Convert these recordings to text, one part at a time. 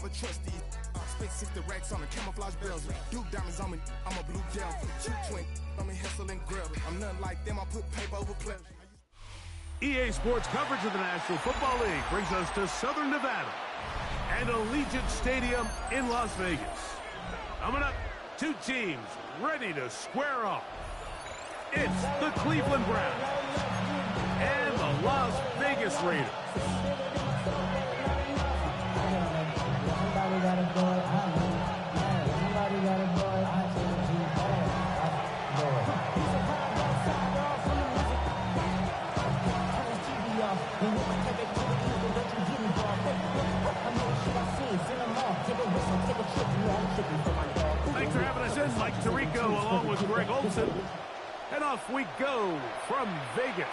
never trust these. Spent 60 racks on the camouflage bells. Blue diamonds on me, I'm a blue devil. Two twin, I'm in Hessel and Grub. I'm nothing like them, I put paper over pleasure. EA Sports coverage of the National Football League brings us to Southern Nevada and Allegiant Stadium in Las Vegas. Coming up, two teams ready to square off. It's the Cleveland Browns and the Las Vegas Raiders. Thanks for having us in, Mike Tirico, along with Greg Olson. And off we go from Vegas.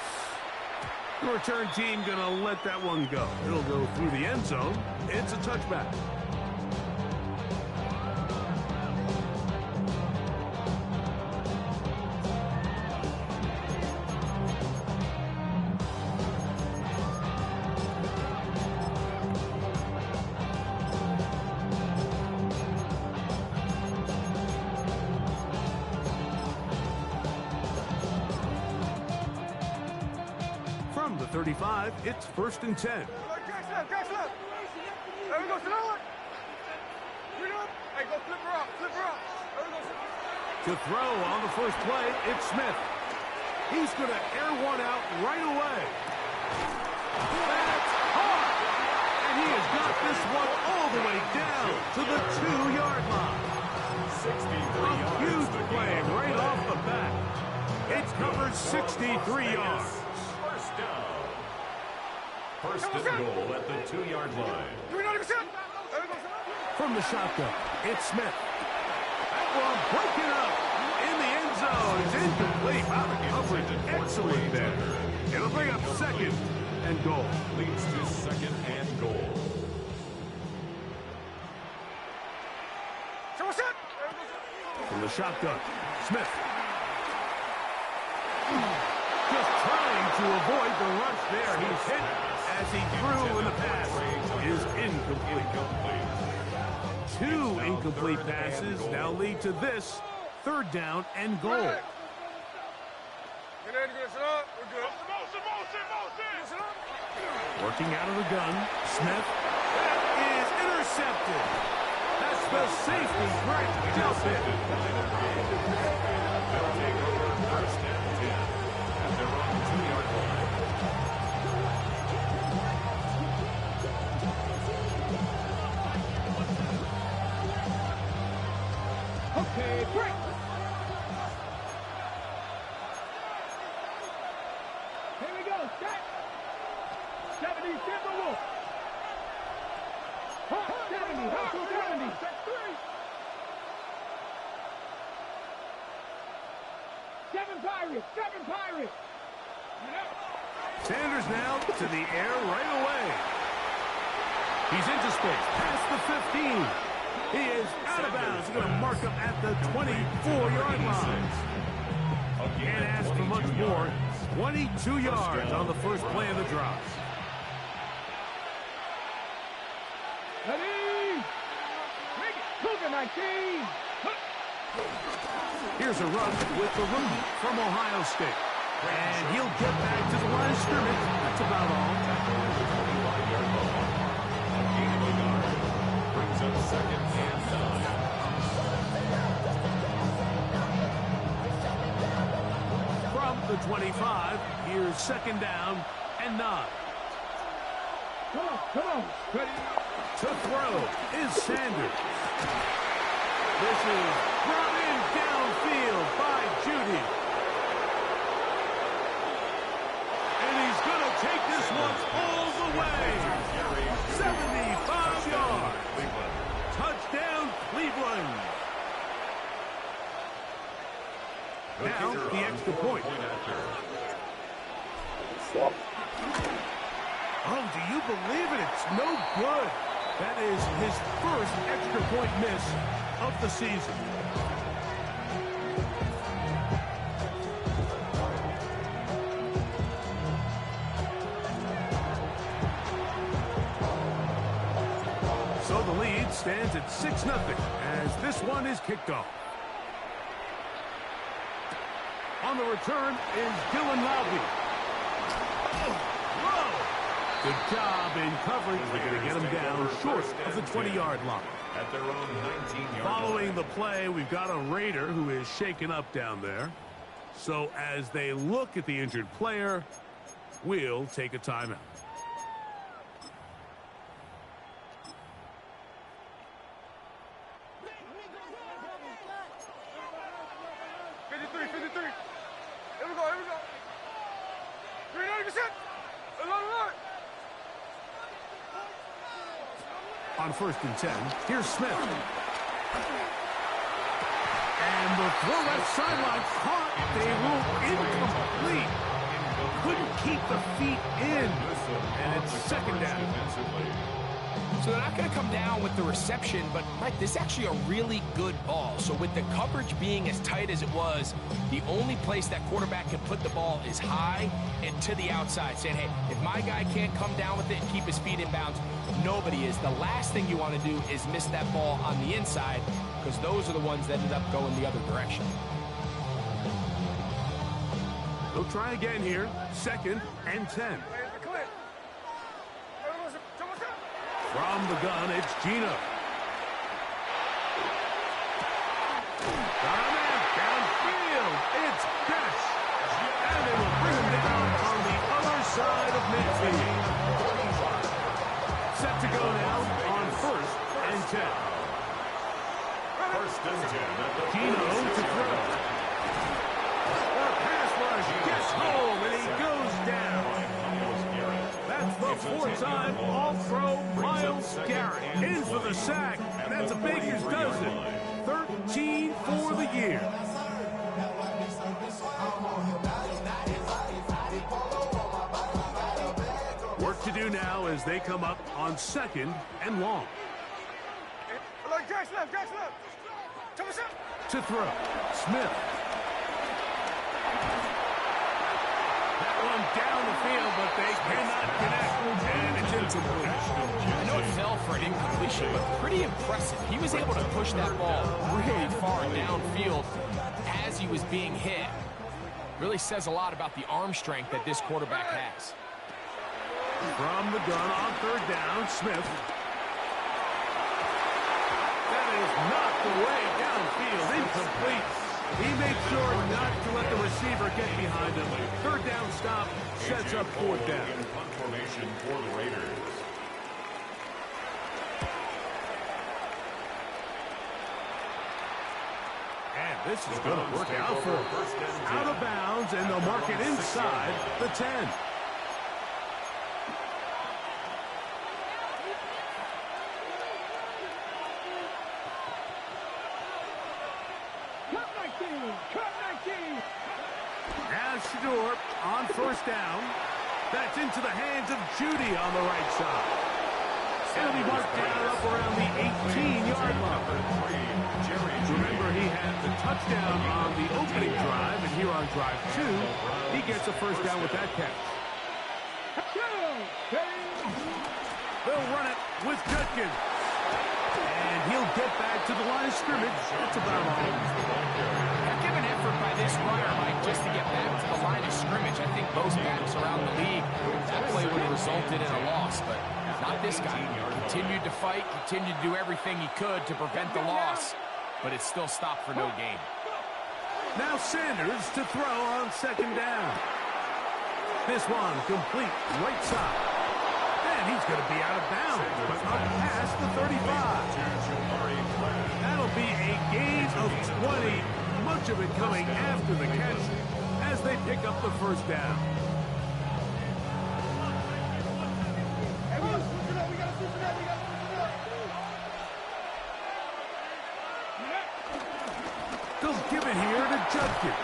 The return team gonna let that one go. It'll go through the end zone. It's a touchback. From the 35, it's 1st and 10. There we go, Sonora. Hey, go flip her up, flip her up. There we go, To throw on the first play, it's Smith. He's going to air one out right away. That's hard. And he has got this one all the way down to the 2-yard line. 63 yards. A huge play right off the bat. It covers 63 yards. First and goal at the 2-yard line. From the shotgun, it's Smith. That one broken up in the end zone. It's incomplete. Wow, the coverage excellent there. It'll bring up 2nd and goal. Leads to 2nd and goal. From the shotgun, Smith. Just trying to avoid the rush there. He's hit as he threw, and the pass is incomplete. 2 incomplete passes now lead to this 3rd down and goal. Working out of the gun, Smith. That is intercepted. That's the safety right dealt it. They'll take over 1st and 10 at their own 2-yard line. Okay, break. Here we go, set. 70, Timberwolf. 70, hustle 70, set 3. 7 Pirates, 7 Pirates. Sanders now to the air right away. He's into space, past the 15. He is out of bounds. He's going to mark him at the 24-yard line. Can't ask for much more. 22 yards on the first play of the drive. Ready? Make it. Cougar 19. Here's a run with the rookie from Ohio State. And he'll get back to the line of scrimmage. That's about all. Brings up 2nd and 9. From the 25, here's 2nd down and 9. Come on. Ready? To throw is Sanders. This is brought in downfield by Judy. And he's going to take this one all the way. 75 yards. Touchdown, Cleveland. Now, the extra point. Oh, do you believe it? It's no good. That is his first extra point miss of the season. So the lead stands at 6-0 as this one is kicked off. On the return is Dylan Lowry. Whoa! Good job in coverage. They're going to get him down short of the 20-yard line. At their own 19-yard Following line. the play, we've got a Raider who is shaken up down there. So as they look at the injured player, we'll take a timeout. On 1st and 10, here's Smith. And the throw left sideline caught. They rule incomplete. Couldn't keep the feet in. And it's 2nd down. So they're not going to come down with the reception, but, Mike, this is actually a really good ball. So with the coverage being as tight as it was, the only place that quarterback can put the ball is high and to the outside, saying, hey, if my guy can't come down with it and keep his feet in bounds, nobody is. The last thing you want to do is miss that ball on the inside, because those are the ones that ended up going the other direction. They'll try again here. 2nd and 10. From the gun, it's Gino. Got a man downfield. It's Bess. And they will bring him down on the other side of midfield. Set to go now on 1st and 10. 1st and 10. Gino to throw. The pass rush gets home, and he goes down. That's the 4th time All-Pro Myles Garrett in for the sack. And that's a Baker's dozen. 13 for the year. Work to do now as they come up on 2nd and long. To throw. Smith. That one down the field, but they cannot connect. And it's incomplete. I know it fell for an incompletion, but pretty impressive. He was able to push that ball really far downfield as he was being hit. Really says a lot about the arm strength that this quarterback has. From the gun on 3rd down, Smith. That is knocked away downfield, incomplete. He made sure not to let the receiver get behind him. 3rd down stop sets up 4th down. Punt formation for the Raiders. And this is going to work out for him. Out of bounds, and they'll mark it inside the 10. As Shador on 1st down. That's into the hands of Judy on the right side. And he marked down up around the 18-yard line. Remember, he had the touchdown on the opening drive, and here on drive 2, he gets a 1st down with that catch. They'll run it with Judkins. And he'll get back to the line of scrimmage. That's about all. Give an effort by this runner, Mike, just to get back to the line of scrimmage. I think most backs around the league, that play would have resulted in a loss, but not this guy. Continued to fight, continued to do everything he could to prevent the loss, but it still stopped for no gain. Now Sanders to throw on 2nd down. This one complete right side. And he's going to be out of bounds, but up past the 35. That'll be a gain of 20. Much of it coming after the catch as they pick up the 1st down. They'll give it here to Judkins.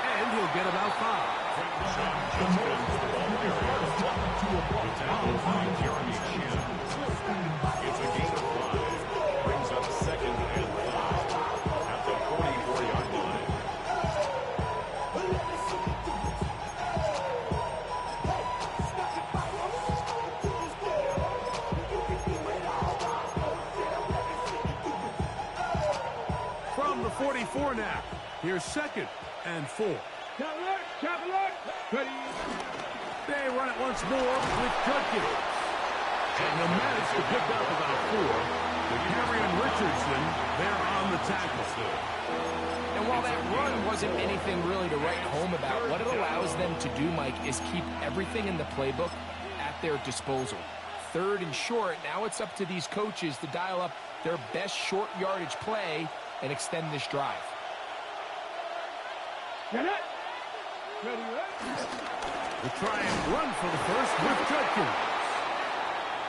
And he'll get about 5. It's a gain of 5. Brings up 2nd and 5 at the 44-yard line. more now. Here's 2nd and 4. Chop alert, ready. They run it once more with Judkins. And they'll manage to pick up about 4. Henry and Richardson, they're on the tackle. And while that run wasn't anything really to write home about, what it allows them to do, Mike, is keep everything in the playbook at their disposal. 3rd and short, now it's up to these coaches to dial up their best short yardage play and extend this drive. Get it. Ready, We'll try and run for the first with Judkins.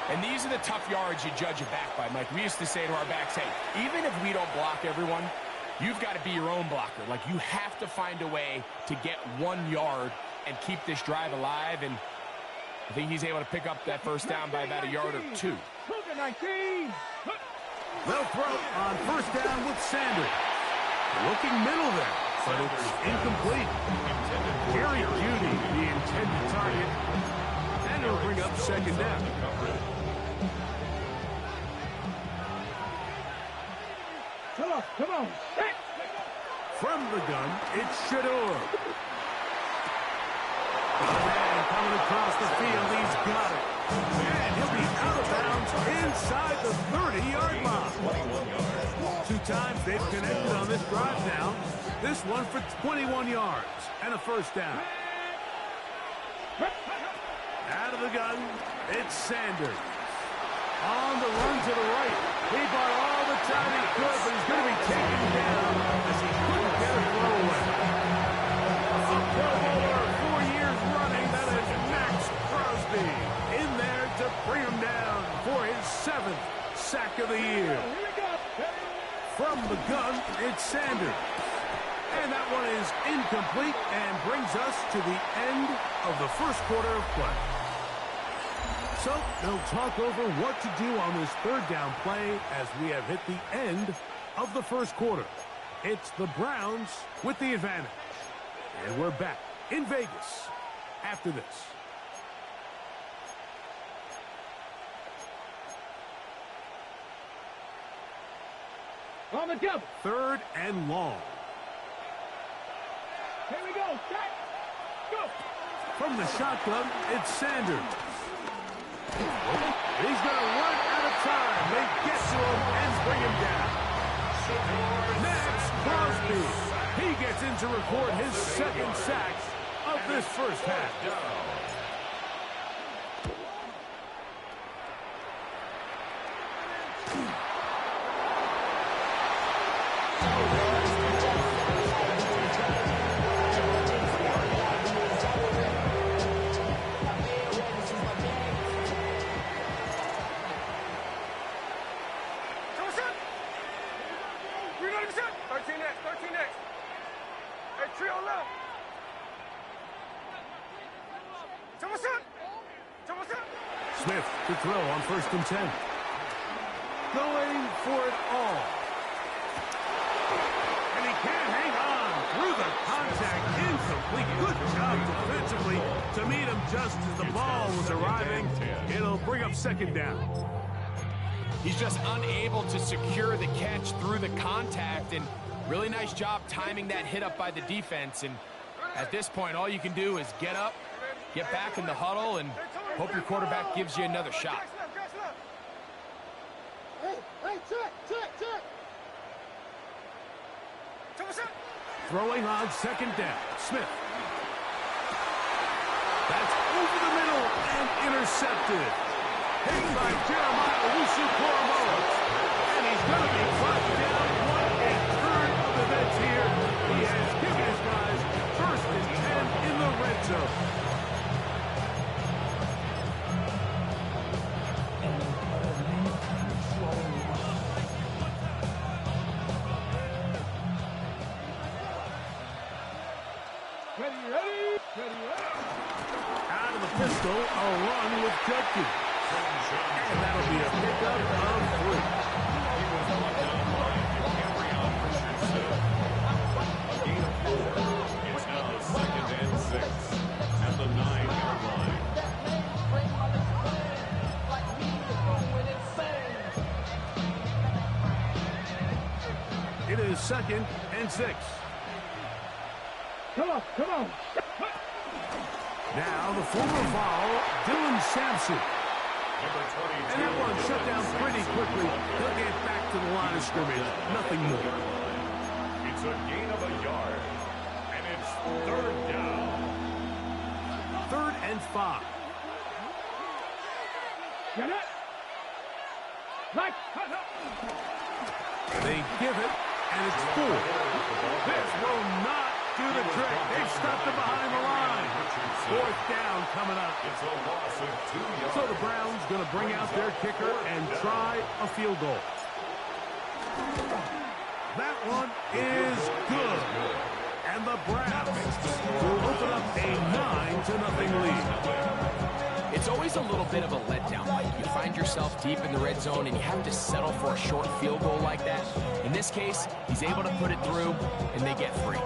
And these are the tough yards you judge a back by, Mike. We used to say to our backs, hey, even if we don't block everyone, you've got to be your own blocker. Like, you have to find a way to get 1 yard and keep this drive alive. And I think he's able to pick up that first down by about 1 yard or 2. Cougar 19. They'll throw on first down with Sanders. Looking middle there, but it's incomplete. Jerry Jeudy, the intended target. And it'll bring up 2nd down. Come on. From the gun, it's Shador. The man coming across the field, he's got it. And he'll be out of bounds inside the 30-yard line. 2 times they've connected on this drive now. This one for 21 yards and a first down. Out of the gun, it's Sanders. On the run to the right. He bought all the time he could, but he's going to be taken down as he couldn't get a throw away. A Pro Bowler 4 years running, that is Max Crosby in there to bring him down for his 7th sack of the year. From the gun, it's Sanders. And that one is incomplete and brings us to the end of the first quarter of play. So they'll talk over what to do on this 3rd down play as we have hit the end of the first quarter. It's the Browns with the advantage. And we're back in Vegas after this. On the double. 3rd and long. Here we go. Set. Go. From the shotgun, it's Sanders. He's going to run out of time. They get to him and bring him down. Max Crosby. He gets in to record his 2nd sack of this first half. Smith to throw on 1st and 10. Going for it all. And he can't hang on through the contact. Incomplete. Good job defensively to meet him just as the ball was arriving. It'll bring up 2nd down. He's just unable to secure the catch through the contact, and really nice job timing that hit up by the defense. And at this point, all you can do is get up, get back in the huddle, and hope your quarterback gives you another shot. Throwing on 2nd down. Smith. That's over the middle and intercepted. Hit by Jeremiah Owusu-Koramoah. And he's going to be brought down 1/3 of the bets here. He has given his guys 1st and 10 in the red zone. Out of the pistol, a run with Judkins. And that'll be a pickup of 3. He was brought down by Richardson. Gain of 4. It's now 2nd and 6 at the 9-yard line. It is 2nd and 6. Come on, come on. Now the former foul, Dylan Sampson. And that one shut down pretty quickly. He'll get back to the line of scrimmage. Nothing more. It's a gain of a yard. And it's 3rd down. 3rd and 5. Get it. Right. They give it, and it's 4. This will not do the trick. They've stopped it behind the line. 4th down coming up. It's a loss of 2 yards. So the Browns going to bring out their kicker and try a field goal. That one is good. And the Browns will open up a 9-0 lead. It's always a little bit of a letdown. Like you find yourself deep in the red zone and you have to settle for a short field goal like that. In this case, he's able to put it through and they get free.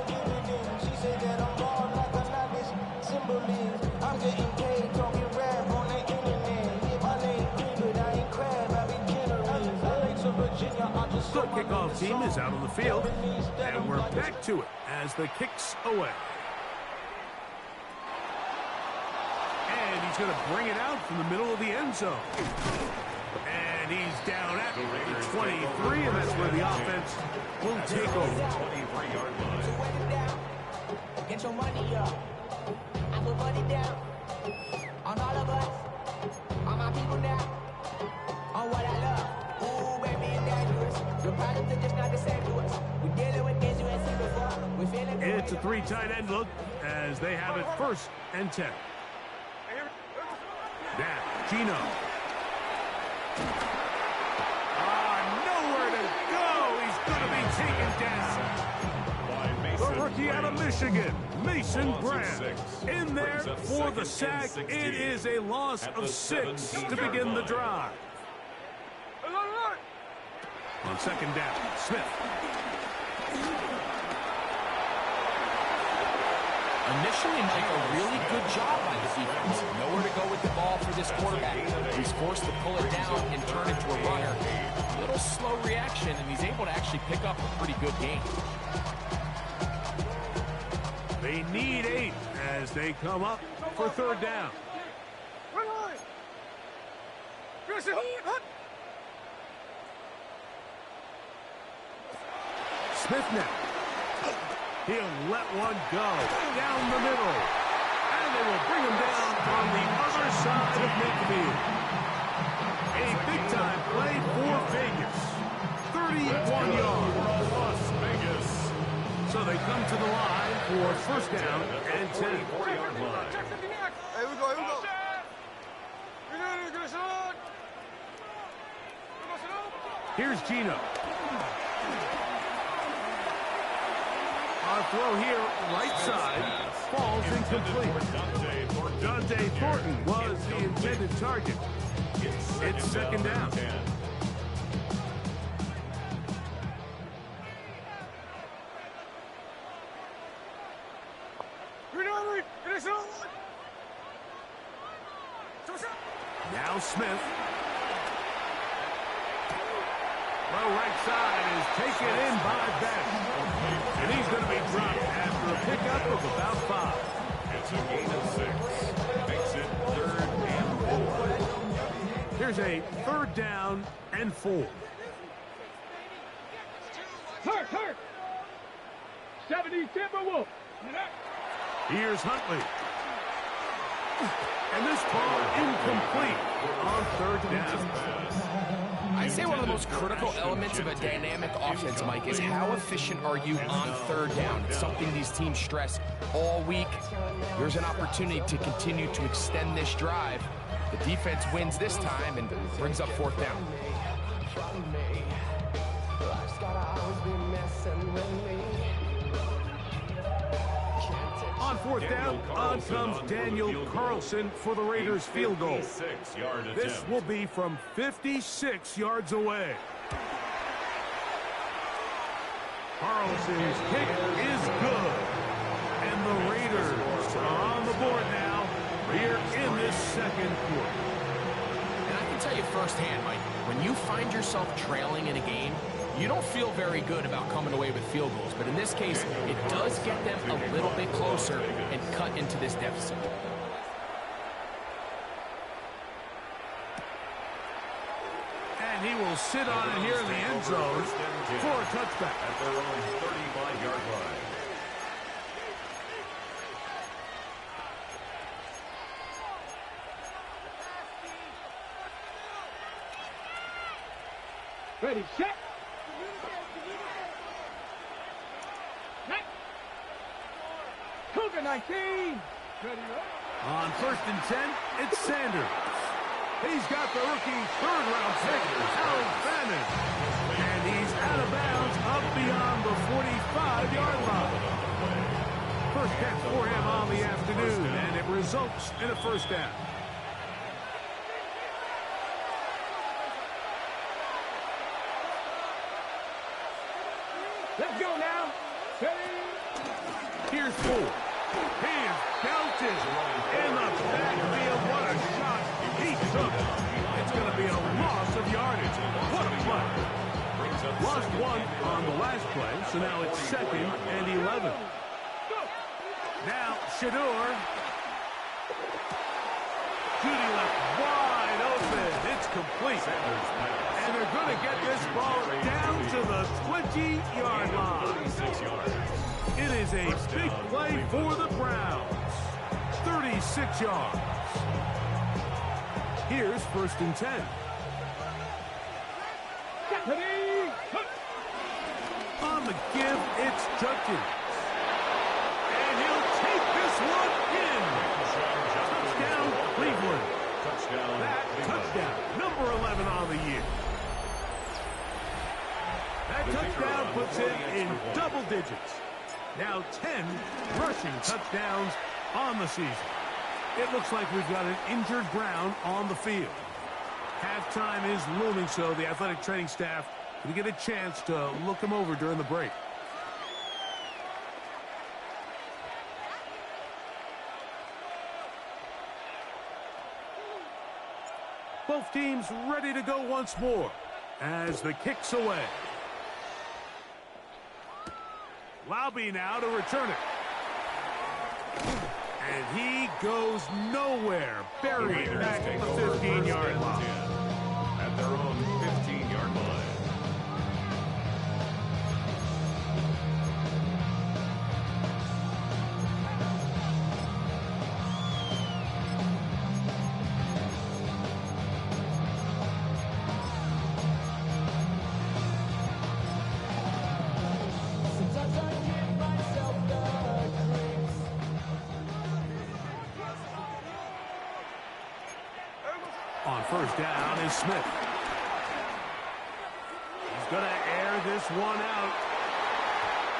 The kickoff team is out on the field, and we're back to it as the kick's away. And he's going to bring it out from the middle of the end zone. And he's down at the 23, and that's where the offense will take over. 23-yard line. Get your money up. I put money down on all of us, on my people now, on what I love. Ooh, baby, it's dangerous. Your problems are just not the same to us. We're dealing with things you ain't seen before. We're feeling good. It's a 3 tight end look as they have it 1st and 10. Now, Gino. Nowhere to go. He's going to be taken down. The rookie out of Michigan, Mason Graham, in there for the sack. It is a loss of 6 to begin the drive. On 2nd down, Smith. Initially, Mike, a really good job by the defense. Nowhere to go with the ball for this quarterback. He's forced to pull it down and turn it to a runner. A little slow reaction, and he's able to actually pick up a pretty good game. They need 8 as they come up for 3rd down. Smith now. He'll let one go down the middle. And they will bring him down on the other side of midfield. A big-time play for Vegas. 31 yards. Las Vegas. So they come to the line for 1st down and 10. 4-yard line. Here we go, here we go. Here's Gino. On throw here, right side, falls incomplete. Dante Thornton was the intended target. It's 2nd down. Now Smith. Low right side is taken in by Beck. And he's going to be dropped after a pickup of about 5. It's a gain of 6. Makes it 3rd and 4. Here's a 3rd down and 4. Hurt. 70 Timberwolves. Here's Huntley. And this ball incomplete on 3rd down. I'd say one of the most critical elements of a dynamic offense, Mike, is how efficient are you on 3rd down. It's something these teams stress all week. There's an opportunity to continue to extend this drive. The defense wins this time and brings up 4th down. On 4th down, on comes Daniel Carlson for the Raiders field goal. This will be from 56 yards away. Carlson's kick is good. And the Raiders are on the board now here in this 2nd quarter. And I can tell you firsthand, Mike, when you find yourself trailing in a game, You don't feel very good about coming away with field goals, but in this case, it does get them a little bit closer and cut into this deficit. And he will sit on it here in the end zone for a touchback. At their own 35-yard line. Ready, set. Set. Cougar 19. Ready, On 1st and 10, it's Sanders. He's got the rookie third-round pick, Harold Fannin. And he's out of bounds up beyond the 45-yard line. First catch for him on the afternoon, and it results in a first down. Let's go now. Ready. Here's Ford. He is belted in the backfield. What a shot he took. It's going to be a loss of yardage. What a play. Lost one on the last play, so now it's 2nd and 11. Now, Shador. Judy left wide open. It's complete. And they're going to get this ball down to the 20-yard line. 36 yards. It is a big play for the Browns. 36 yards. Here's 1st and 10. Ready. On the give, it's Judkins. And he'll take this one in. Touchdown, Cleveland. That touchdown, number 11 on the year. That touchdown puts him in double digits. Now 10 rushing touchdowns on the season. It looks like we've got an injured Brown on the field. Halftime is looming, so the athletic training staff will get a chance to look him over during the break. Both teams ready to go once more as the kick's away. Laube now to return it. And he goes nowhere. Buried back at the 15-yard line. At their own 15-yard line. On 1st down is Smith. He's going to air this one out.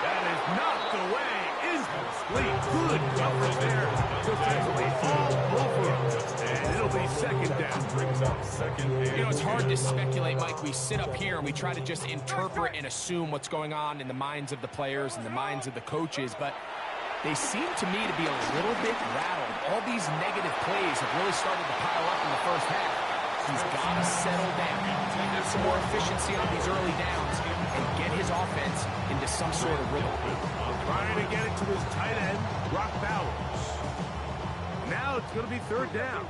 That is knocked away. Incomplete. Good coverage there. Defensively all over him. And it'll be 2nd down. Brings up 2nd and You know, it's hard to speculate, Mike. We sit up here and we try to just interpret and assume what's going on in the minds of the players and the minds of the coaches, but they seem to me to be a little bit rattled. All these negative plays have really started to pile up in the first half. He's got to settle down, have some more efficiency on these early downs, and get his offense into some sort of rhythm. Trying to get it to his tight end, Brock Bowers. Now it's going to be 3rd down.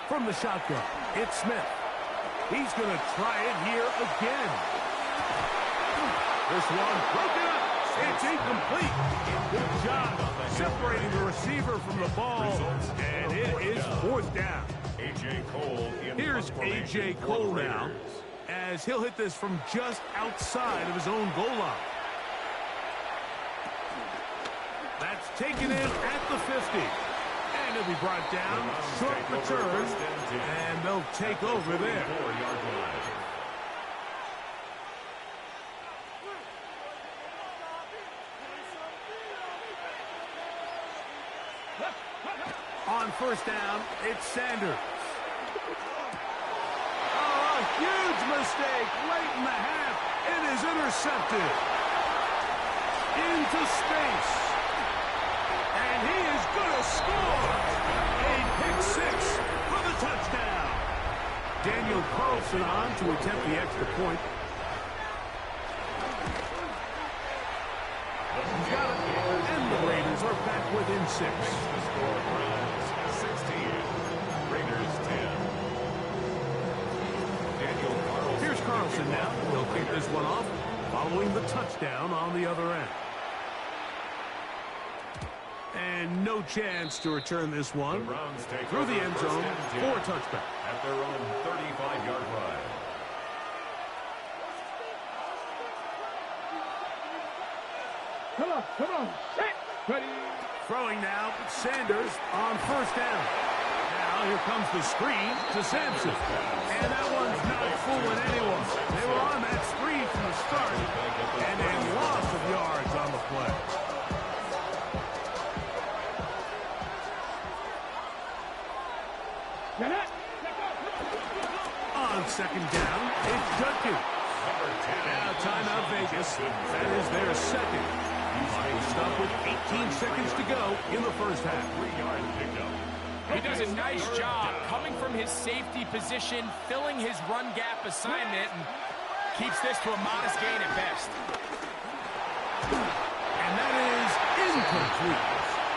From the shotgun, it's Smith. He's going to try it here again. This one broken up. It's incomplete. Good job separating the receiver from the ball. And it is 4th down. A.J. Cole. Here's A.J. Cole now, as he'll hit this from just outside of his own goal line. That's taken in at the 50. And he'll be brought down, short return, and they'll take over there. On 1st down, it's Sanders. Oh, a huge mistake late in the half. It is intercepted. Into space. And he is going to score. A pick 6 for the touchdown. Daniel Carlson on to attempt the extra point. Got it. And the Raiders are back within 6. The score, Browns 16, Raiders 10. Daniel Carlson. Here's Carlson now. He'll kick this one off, following the touchdown on the other end. And no chance to return this one through the end zone for a touchback. At their own 35-yard line. Come on. Set. Ready. Throwing now, Sanders on first down. Now here comes the screen to Sampson. And that one's not fooling anyone. They were on that screen from the start, and a loss of yards on the play. On second down, it's Judkins. Now timeout Vegas. That is their second. We'll stop with 18 seconds to go in the first half. 3-yard pickup. He does a nice job coming from his safety position, filling his run gap assignment, and keeps this to a modest gain at best. And that is incomplete.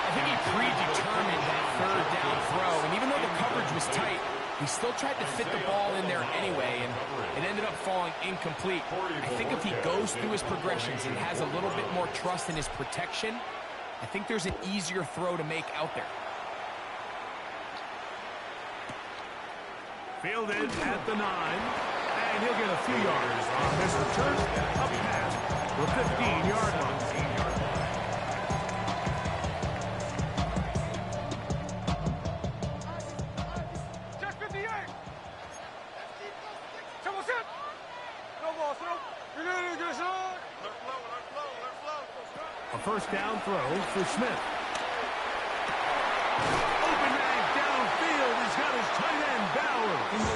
I think he predetermined that third down throw, and even though the coverage was tight, he still tried to fit the ball in there anyway, and it ended up falling incomplete. I think if he goes through his progressions and has a little bit more trust in his protection, I think there's an easier throw to make out there. Fielded at the 9, and he'll get a few yards on this return up past the 15-yard line. A first down throw for Smith. Open man downfield. He's got his tight end Bowers.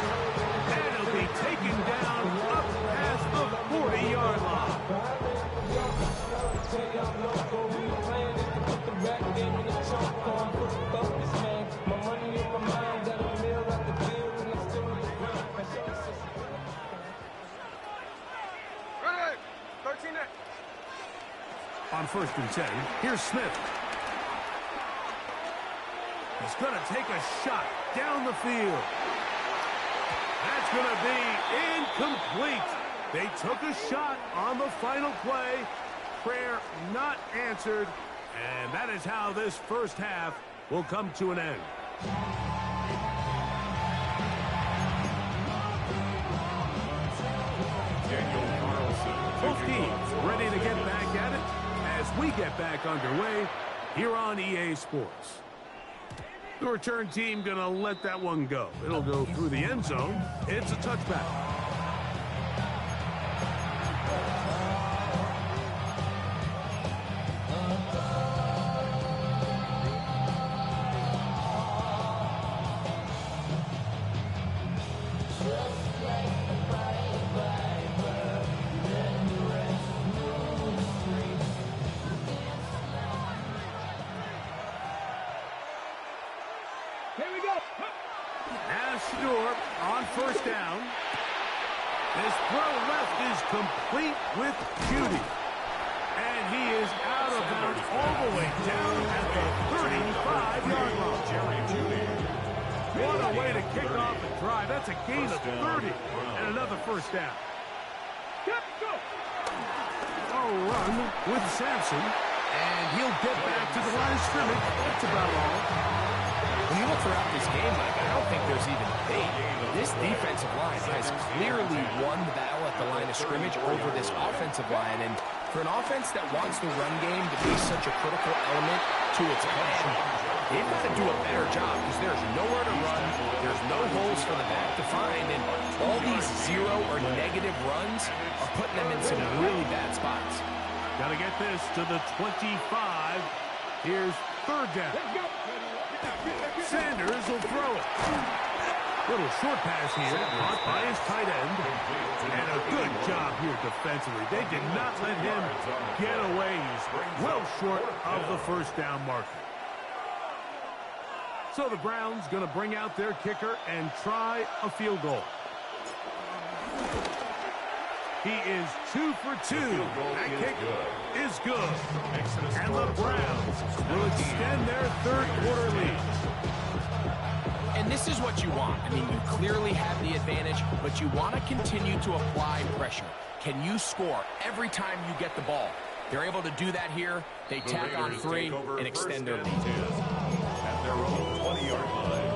And he'll be taken down up past the 40-yard line. On first and 10, here's Smith. He's going to take a shot down the field. That's going to be incomplete. They took a shot on the final play. Prayer not answered. And that is how this first half will come to an end. Daniel Carlson. Both teams ready to get back at it as we get back underway here on EA Sports. The return team going to let that one go. It'll go through the end zone. It's a touchback. On first down. This throw left is complete with Judy. And he is out of bounds all the way down at the 35-yard line. Jerry Judy. What a way to kick off the drive. That's a gain of 30 and another first down. A run with Sampson. And he'll get back to the line of scrimmage. That's about all. When you look throughout this game, Mike, I don't think there's even debate. This defensive line has clearly won the battle at the line of scrimmage over this offensive line. And for an offense that wants the run game to be such a critical element to its plan, they've got to do a better job because there's nowhere to run. There's no holes for the back to find. And all these zero or negative runs are putting them in some really bad spots. Got to get this to the 25. Here's third down. Sanders will throw it. Little short pass here, caught by his tight end. And a good job here defensively. They did not let him get away. He's well short of the first down marker. So the Browns going to bring out their kicker and try a field goal. He is 2 for 2. That kick is good. And the Browns will extend their third-quarter lead. And this is what you want. I mean, you clearly have the advantage, but you want to continue to apply pressure. Can you score every time you get the ball? They're able to do that here. They tack on 3 and extend their lead. At their own 20-yard line.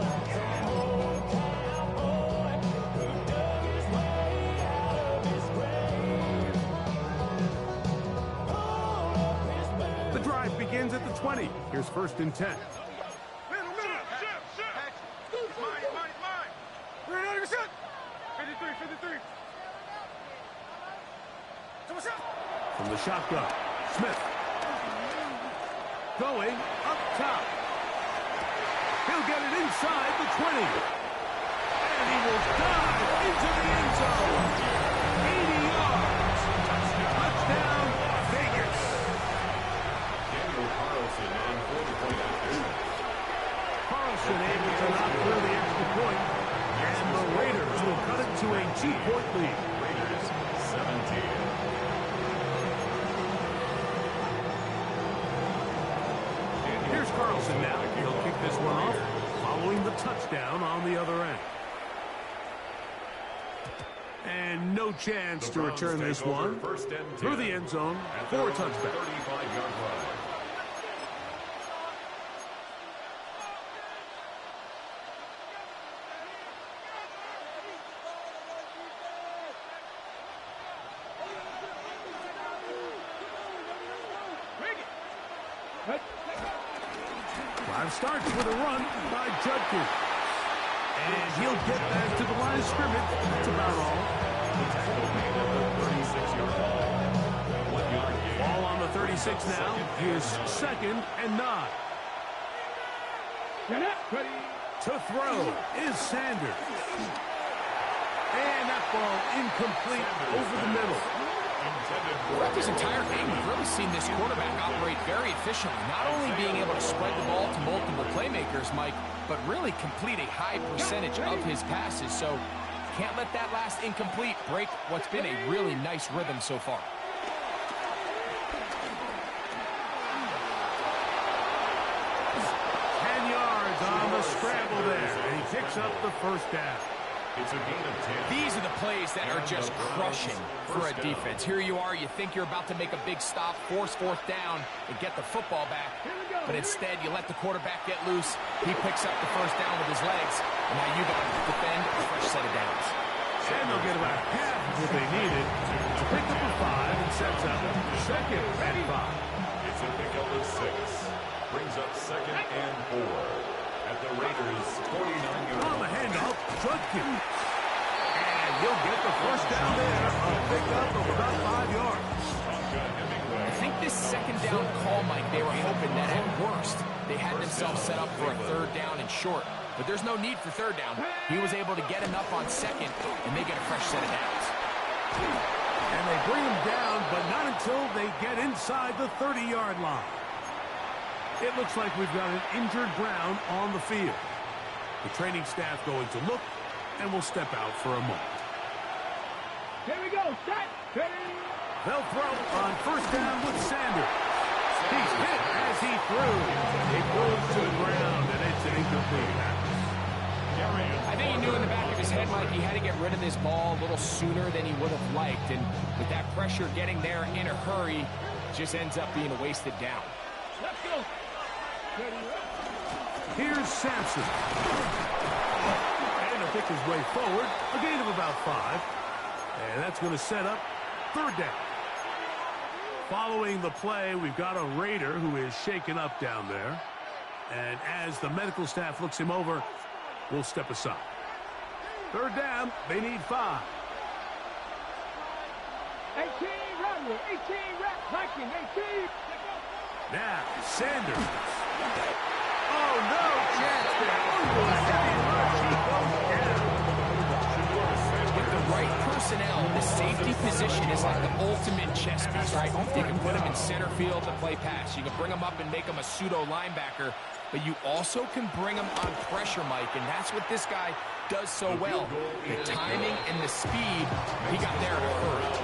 The drive begins at the 20. Here's 1st and 10. From the shotgun, Smith. Going up top. He'll get it inside the 20. And he will dive into the end zone. 80 yards. Touchdown, Vegas. Daniel Carlson on 40-point action. Carlson able to knock through the extra point. And the Raiders will cut it to a 2-point lead. Raiders 17. Here's Carlson now. He'll kick this one off, following the touchdown on the other end. And no chance to return this one through the end zone for a touchdown. 35-yard line. Drive starts with a run by Judkins. And he'll get back to the line of scrimmage. That's about all. The tackle made at the 36-yard line. 1-yard gain. Ball on the 36 now. Here's 2nd and 9. To throw is Sanders. And that ball incomplete over the middle. Throughout this entire game, we've really seen this quarterback operate very efficiently, not only being able to spread the ball to multiple playmakers, Mike, but really complete a high percentage of his passes. So can't let that last incomplete break what's been a really nice rhythm so far. On the scramble there, and he picks up the 1st down. It's a gain of 10. These are the plays that are just crushing for a defense. Here you are, you think you're about to make a big stop, force 4th down, and get the football back. But instead, you let the quarterback get loose. He picks up the 1st down with his legs, and now you got to defend a fresh set of downs. And they'll get about half of what they needed to pick up a 5 and sets up 2nd and 5. It's a pickup of 6. Brings up 2nd and 4. At the Raiders' 49-yard line. On the handoff, Judkins. And he'll get the 1st down there. A pickup of about 5 yards. I think this 2nd down call, Mike, they were hoping that at worst they had themselves set up for a 3rd down and short. But there's no need for 3rd down. He was able to get enough on 2nd, and they get a fresh set of downs. And they bring him down, but not until they get inside the 30-yard line. It looks like we've got an injured Brown on the field. The training staff going to look, and will step out for a moment. Here we go. Set. Ready. They'll throw on 1st down with Sanders. He's hit as he threw. It goes to the ground, and it's an incomplete pass. I think he knew in the back of his head, Mike, he had to get rid of this ball a little sooner than he would have liked. And with that pressure getting there in a hurry, it just ends up being a wasted down. Let's go. Here's Sampson. And he'll pick his way forward. A gain of about 5. And that's going to set up 3rd down. Following the play, we've got a Raider who is shaken up down there. And as the medical staff looks him over, we'll step aside. 3rd down, they need 5. 18, run with 18, rep, hiking, 18. Now, Sanders. Oh, no chance there. Over the heavy rush, he goes down. With the right personnel, the safety position is like the ultimate chess piece, right? You can put him in center field to play pass. You can bring him up and make him a pseudo linebacker. but you also can bring them on pressure, Mike, and that's what this guy does so well. The timing and the speed, he got there to hurt.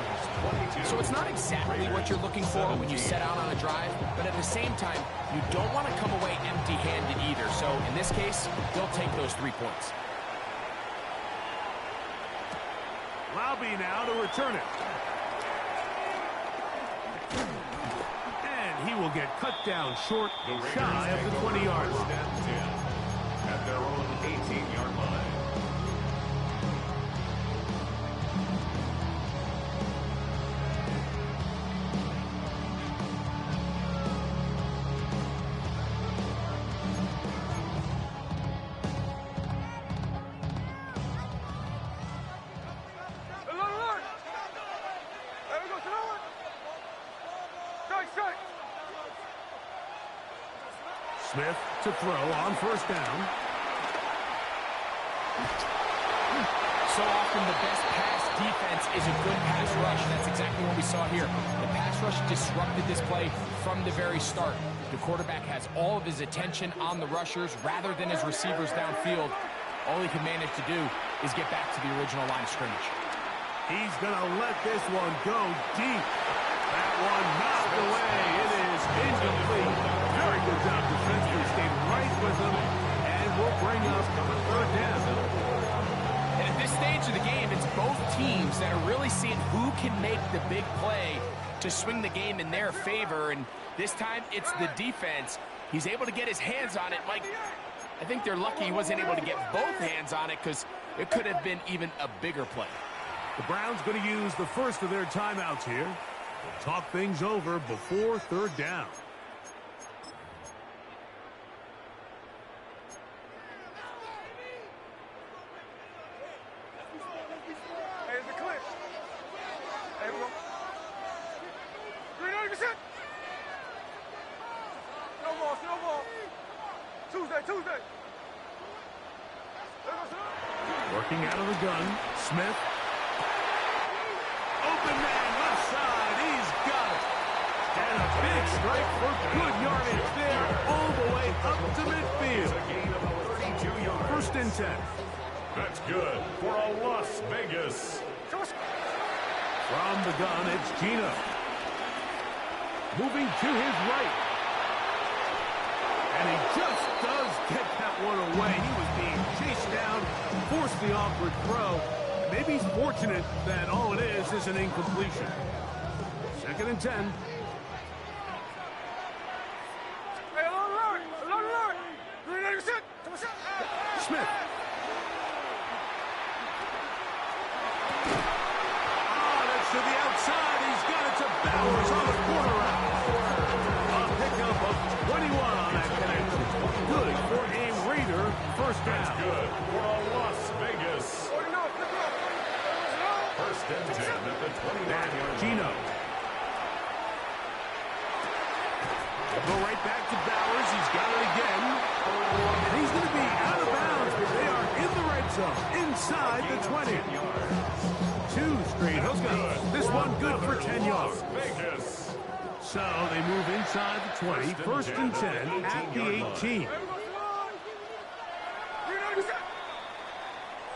So it's not exactly what you're looking for when you set out on a drive, but at the same time, you don't want to come away empty-handed either. So in this case, they'll take those 3 points. Laube now to return it. And he will get cut down short, shy of the 20-yard line. At their own 18-yard line. Smith to throw on first down. So often the best pass defense is a good pass rush. That's exactly what we saw here. The pass rush disrupted this play from the very start. The quarterback has all of his attention on the rushers rather than his receivers downfield. All he can manage to do is get back to the original line of scrimmage. He's going to let this one go deep. That one knocked away. It is incomplete. Very good job defensively. Stayed right with him and will bring up a third down. And at this stage of the game, it's both teams that are really seeing who can make the big play to swing the game in their favor. And this time, it's the defense. He's able to get his hands on it. Mike, I think they're lucky he wasn't able to get both hands on it because it could have been even a bigger play. The Browns going to use the first of their timeouts here. We'll talk things over before third down. Hey, it's a clip. Hey, we go. 390%. Snowball. Tuesday. Working out of the gun, Smith. Open man, left side, he's got it. And a big strike for good yardage there, all the way up to midfield. It's a gain of 32 yards. First and 10. That's good for a Las Vegas. From the gun, it's Gino. Moving to his right. And he just does get that one away. He was being chased down, forced the awkward throw. Maybe he's fortunate that all it is an incompletion. Second and 10. Hey, alert. 390%. Smith. That's to the outside. He's got it to Bowers on the corner route. A pickup of 21 on that connection. Good for a Raider first down. That's good for a Las Vegas. First and 10 at the 29-yard line. Gino. They'll go right back to Bowers. He's got it again. And he's going to be out of bounds, but they are in the red zone, inside the 20. 2 straight hookups. This one good for 10 yards. Vegas. So they move inside the 20. First and 10 at the 18.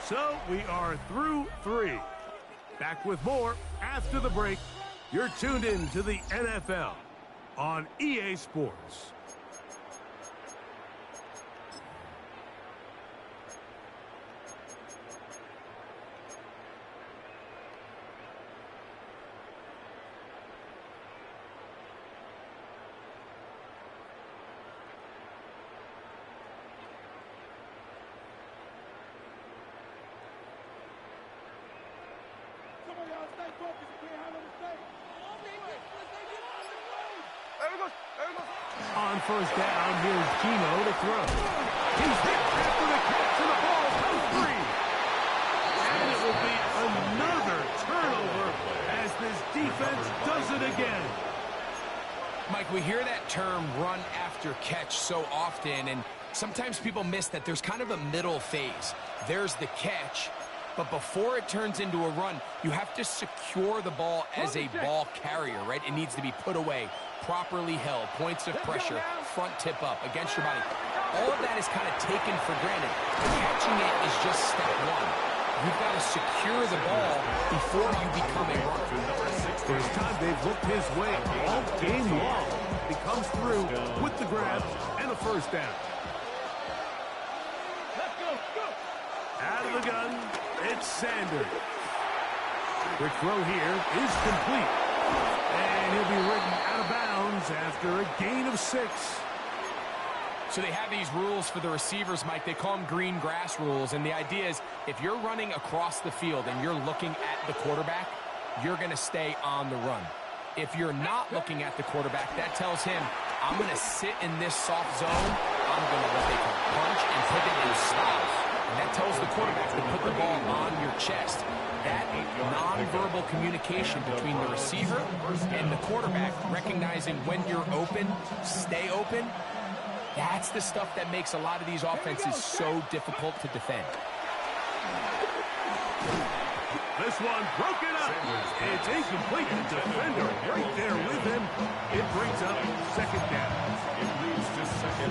So we are through 3. Back with more after the break. You're tuned in to the NFL on EA Sports. On first down, here's Gino to throw. He's hit after the catch, and the ball goes free. And it will be another turnover as this defense does it again. Mike, we hear that term run after catch so often, and sometimes people miss that there's kind of a middle phase. There's the catch, but before it turns into a run, you have to secure the ball as a ball carrier, right? It needs to be put away, properly held, points of pressure, front tip up, against your body. all of that is kind of taken for granted. Catching it is just step one. You've got to secure the ball before you become a runner. First time they've looked his way all game long. He comes through with the grab and a first down. Let's go, go. Out of the gun, it's Sanders. Quick throw here is complete. And he'll be ridden out of bounds after a gain of 6. So they have these rules for the receivers, Mike. They call them green grass rules. And the idea is if you're running across the field and you're looking at the quarterback, you're going to stay on the run. If you're not looking at the quarterback, that tells him, I'm going to sit in this soft zone. I'm going to what they call punch and pivot and stop. And that tells the quarterback to put the ball on your chest. That nonverbal communication between the receiver and the quarterback, recognizing when you're open, stay open, that's the stuff that makes a lot of these offenses so difficult to defend. This one broken up. It's incomplete. The defender right there with him. It brings up second down.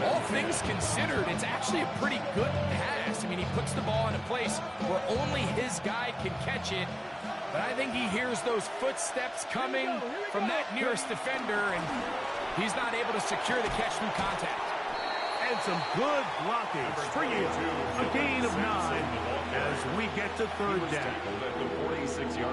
All things considered, it's actually a pretty good pass. I mean, he puts the ball in a place where only his guy can catch it. But I think he hears those footsteps coming from that nearest defender, and he's not able to secure the catch through contact. And some good blocking for you. A gain of 9 as we get to third down.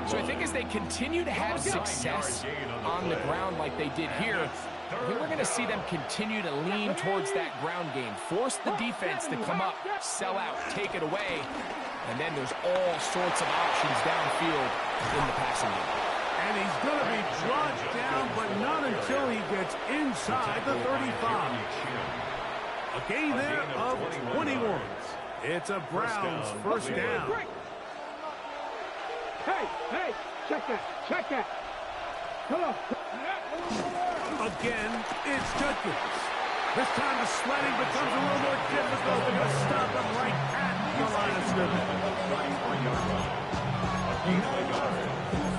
So I think as they continue to have success on the ground like they did here, I think we're going to see them continue to lean towards that ground game. Force the defense to come up, sell out, take it away, and then there's all sorts of options downfield in the passing game. And he's going to be brought down, but not until he gets inside the 35. A gain there of 21. It's a Browns first down. Hey, check that. Come on. Again, it's Judkins. This time the sledding becomes a little more difficult. They're going to stop him right at the line of scrimmage. A gain by Goddard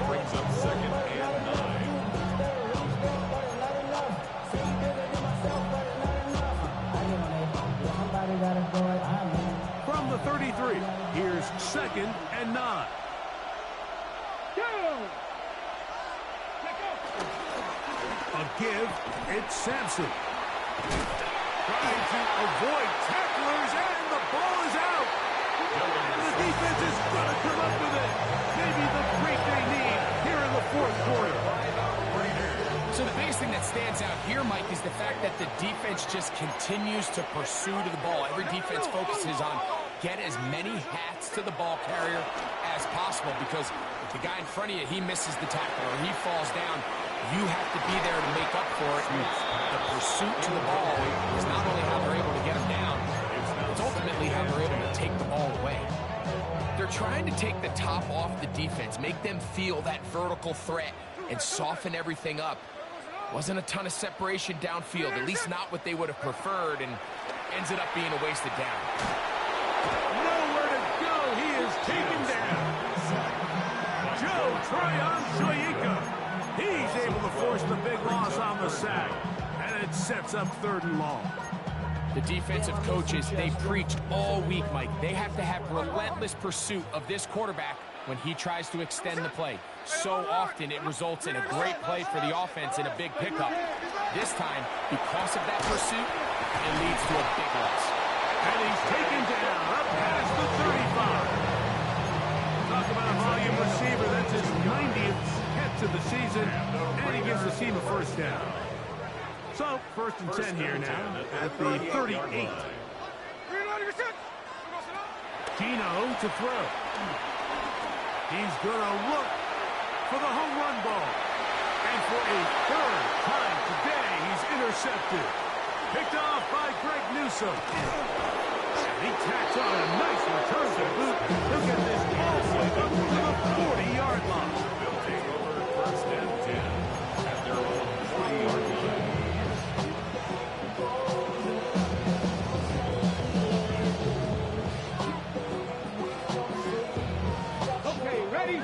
brings up second and 9. From the 33, here's second and 9. A give, it's Sampson. Trying to avoid tacklers, and the ball is out. And the defense is going to come up with it. Maybe the break they need here in the fourth quarter. So the biggest thing that stands out here, Mike, is the fact that the defense just continues to pursue to the ball. Every defense focuses on get as many hats to the ball carrier as possible, because if the guy in front of you, he misses the tackle or he falls down, you have to be there to make up for it. And the pursuit to the ball is not only how they're able to get him down, it's ultimately how they're able to take the ball away. They're trying to take the top off the defense, make them feel that vertical threat, and soften everything up. Wasn't a ton of separation downfield, at least not what they would have preferred, and ends it up being a wasted down. Nowhere to go. He is taken down. Joe Tryon-Shoyinka. He's able to force the big loss on the sack, and it sets up third and long. The defensive coaches, they preached all week, Mike. They have to have relentless pursuit of this quarterback when he tries to extend the play. So often it results in a great play for the offense and a big pickup. This time, because of that pursuit, it leads to a big loss. And he's taken down up past the 35. Talk about a volume receiver. That's his 90th catch of the season, and he gives the team a first down. So, first and 10 here now at the 38. Gino to throw. He's going to look for the home run ball. And for a third time today, he's intercepted. Picked off by Greg Newsome. And he tacks on a nice return to boot. He'll get this all the way up to the 40-yard line. They'll take over first and 10 at their own 40-yard line. Okay, ready?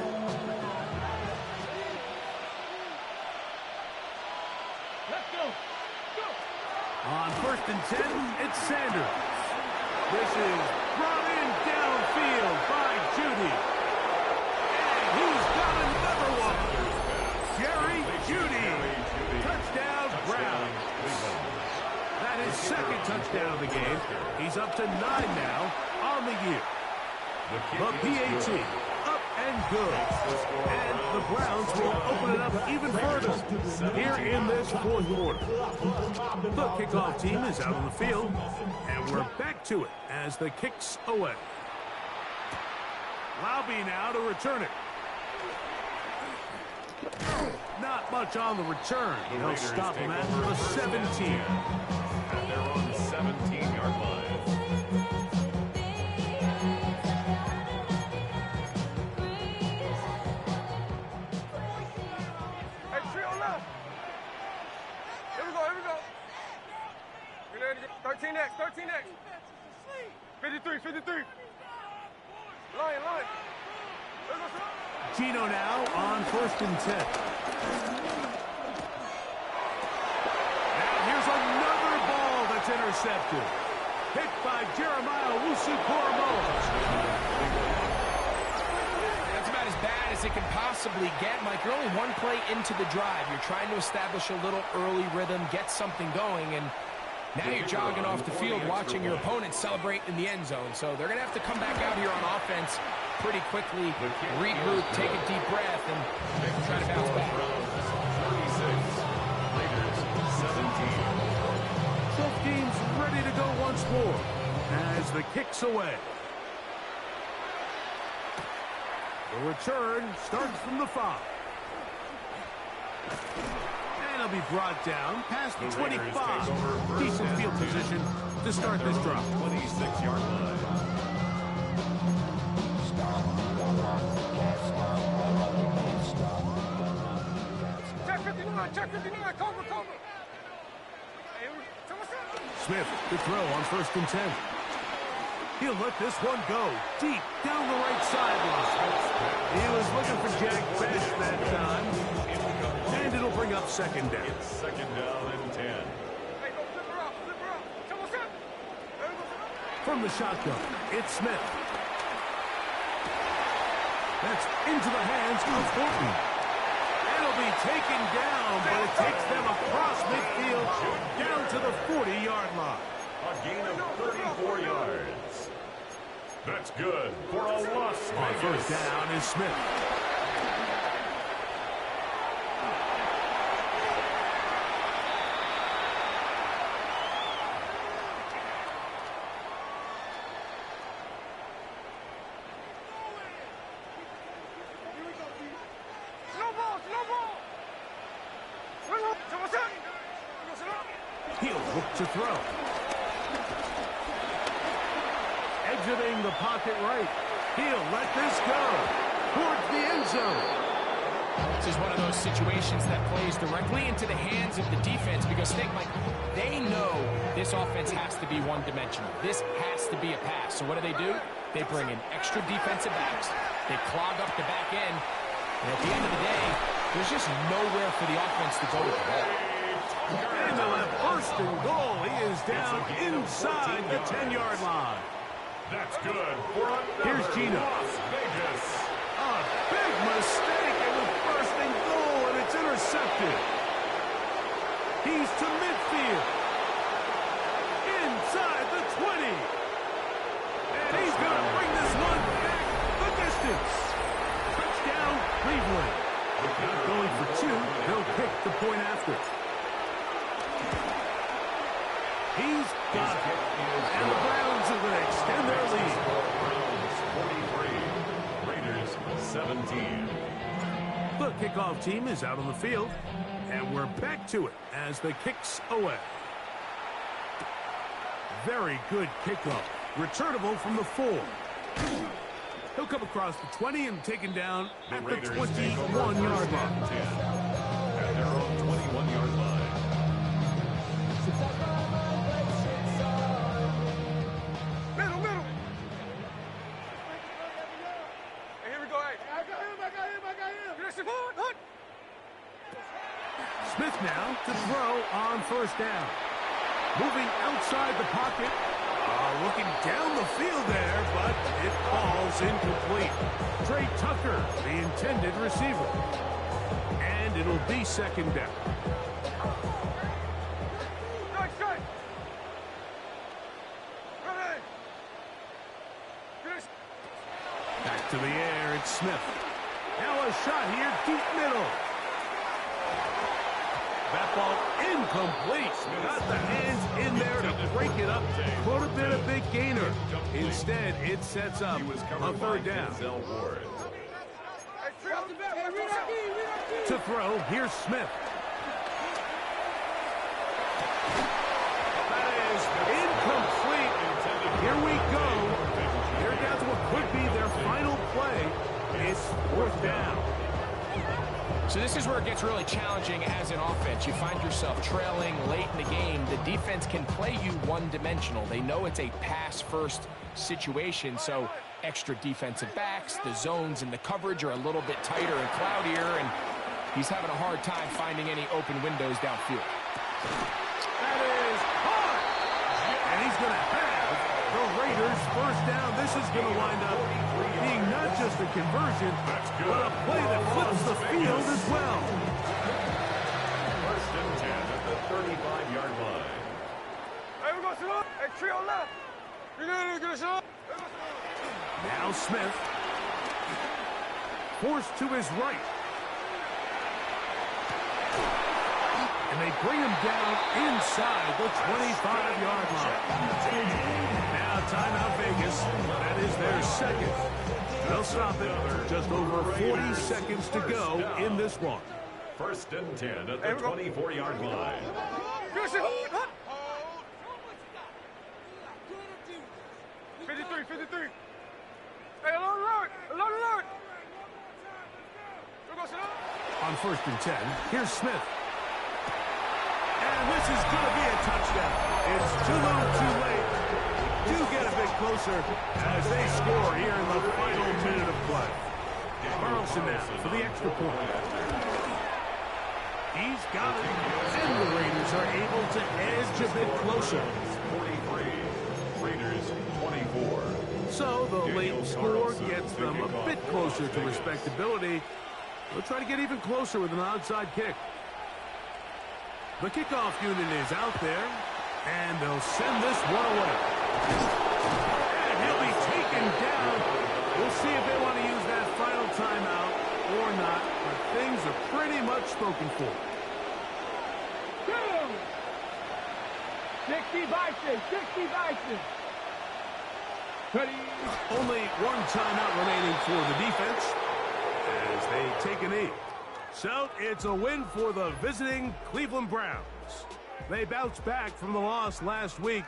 Let's go. On 1st and 10, it's Sanders. This is brought in downfield by Judy. And he's got another one. Jerry Judy. Touchdown, Brown. That is second touchdown of the game. He's up to 9 now on the year. The PAT, up and good. And the Browns will open it up even further here in this fourth quarter. The kickoff team is out on the field, and we're back to it as the kick's away. Laube now to return it. Not much on the return. They'll stop him at the 17. And they're on the 17-yard line. Hey, trio left. Here we go, here we go. We're ready to get 13X, 13X. 53, 53. Lion. Gino now on 1st and 10. Now here's another ball that's intercepted. Hit by Jeremiah Owusu-Koramoah. That's about as bad as it can possibly get, Mike. You're only one play into the drive. You're trying to establish a little early rhythm, get something going, and now you're jogging off the field watching your opponent celebrate in the end zone. So they're going to have to come back out here on offense pretty quickly, regroup, take a deep breath, and try to bounce back. 36, 17. Both teams ready to go once more as the kick's away. The return starts from the 5. And he'll be brought down past the 25. Decent field position to start this drive. 26-yard line. Check 59, cover. Smith to throw on 1st and 10. He'll let this one go deep down the right sideline. He was looking for Jack Best that time. And it'll bring up 2nd down. It's 2nd down and 10. Hey, go flip her out. From the shotgun, it's Smith. That's into the hands of Thornton. It'll be taken down, but it takes them across midfield down to the 40-yard line. A gain of 34 yards. That's good for a loss. On 1st down is Smith. He'll look to throw. Exiting the pocket right. He'll let this go towards the end zone. This is one of those situations that plays directly into the hands of the defense because think, Mike, they know this offense has to be one-dimensional. This has to be a pass. So what do? They bring in extra defensive backs. They clog up the back end. And at the end of the day, there's just nowhere for the offense to go with the ball. And they'll have 1st and goal. He is down inside the 10-yard line. That's good for another Here's Gino. Las Vegas. A big mistake. It was 1st and goal, and it's intercepted. He's to midfield. Inside the 20. And he's going to bring this one back the distance. Touchdown, Cleveland. Not going for 2. They'll pick the point after. He's got it. And the Browns are going to extend their lead. Browns 43, Raiders 17. The kickoff team is out on the field, and we're back to it as the kick's away. Very good kickoff. Returnable from the 4. He'll come across the 20 and taken down at the 21-yard line. At their own 21-yard line. Middle. Hey, here we go. Hey, I got him. Listen, hood. Smith now to throw on 1st down. Moving outside the pocket. Looking down the field there, but it falls incomplete. Trey Tucker, the intended receiver. And it'll be second down. Back to the air, it's Smith. Now a shot here, deep middle. That ball incomplete. Got the hands in there to break it up. Could have been a big gainer. Instead, it sets up a third down. To throw, here's Smith. That is incomplete. Here we go. They're down to what could be their final play. It's fourth down. So this is where it gets really challenging as an offense. You find yourself trailing late in the game. The defense can play you one-dimensional. They know it's a pass-first situation, so extra defensive backs, the zones and the coverage are a little bit tighter and cloudier, and he's having a hard time finding any open windows downfield. That is hard! And he's going to have the Raiders first down. This is going to wind up being not just a conversion, but a play that flips the field as well. First and 10 at the 35-yard line. Hey, we got some up. Hey, trio left. You get a shot. Now Smith. Forced to his right. And they bring him down inside the 25-yard line. Now timeout Vegas. That is their second. They'll stop it. Just over 40 seconds to go in this one. First and 10 at the 24-yard line. 53, 53. Hey, alert! Alert! On first and 10, here's Smith. And this is going to be a touchdown. It's too little too late. Do get a bit closer as they score here in the final minute of play. Carlson now for the extra point. He's got it, and the Raiders are able to edge a bit closer. 43, Raiders 24. So the late score gets them a bit closer to respectability. They'll try to get even closer with an onside kick. The kickoff unit is out there, and they'll send this one away. And he'll be taken down. We'll see if they want to use that final timeout or not, but things are pretty much spoken for. 60 Bison, 60 Bison. Only one timeout remaining for the defense as they take a knee. So it's a win for the visiting Cleveland Browns. They bounced back from the loss last week